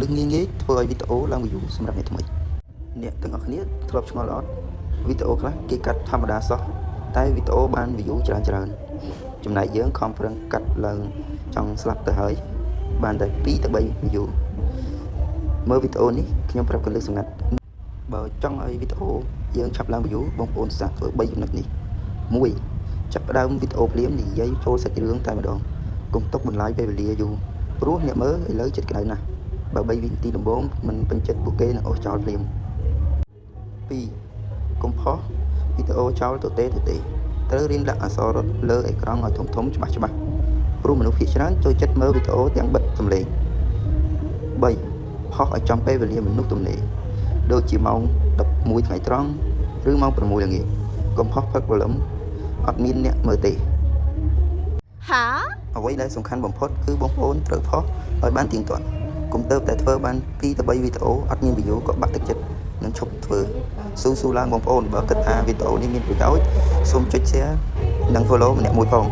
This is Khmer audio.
លឹងងាយធ្វើឲ្យវីដេអូឡើង view សម្រាប់អ្នកថ្មីអ្នកទាំងអស់គ្នាធ្លាប់ឆ្ងល់អត់វីដេអូខ្លះគេកាត់ធម្មតាសោះតែវីដេអូបាន view ច្រើនចំណែកយើងខំប្រឹងកាត់ឡើងចង់ស្លាប់ទៅហើយបានតែ2ទៅ3 view មើលវីដេអូនេះខ្ញុំប្រាប់កលឹះសម្ងាត់បើចង់ឲ្យវីដេអូយើងឆាប់ឡើង view បងប្អូនសាកធ្វើ3ចំណុចនេះ1ចាប់ផ្ដើមវីដេអូភ្លាមនិយាយចូលសាច់រឿងតែម្ដងកុំទុកបន្លាយពេលវេលាយូរព្រោះអ្នកមើលឥឡូវចិត្តក្តៅណាស់បើ3វិនាទីដំបូងមិនពេញចិត្តពួកគេនឹងអូសចោលភ្លាម2កុំផុសវីដេអូចោលទៅទេត្រូវរៀនដាក់អក្សររត់លើអេក្រង់ឲ្យធំច្បាស់ព្រោះមនុស្សភាគច្រើនចូលចិត្តមើលវីដេអូទាំងបិទសំឡេង3ផុសឲ្យចំពេលវេលាមនុស្សទំនេរដូចជាម៉ោង11ថ្ងៃត្រង់ឬម៉ោង6ល្ងាចកុំផុសផឹកព្រលឹមអត់មានអ្នកមើលទេហាអ្វីដែលសំខាន់បំផុតគឺបងប្អូនត្រូវផុសឲ្យបានទៀងទាត់កុំទៅតែធ្វើបាន2ទៅ3វីដេអូអត់មាន view ក៏បាក់ទឹកចិត្តនឹងឈប់ធ្វើស៊ូឡើងបងប្អូនបើគិតថាវីដេអូនេះមានប្រយោជន៍សូមចុច share និង follow ម្នាក់មួយផង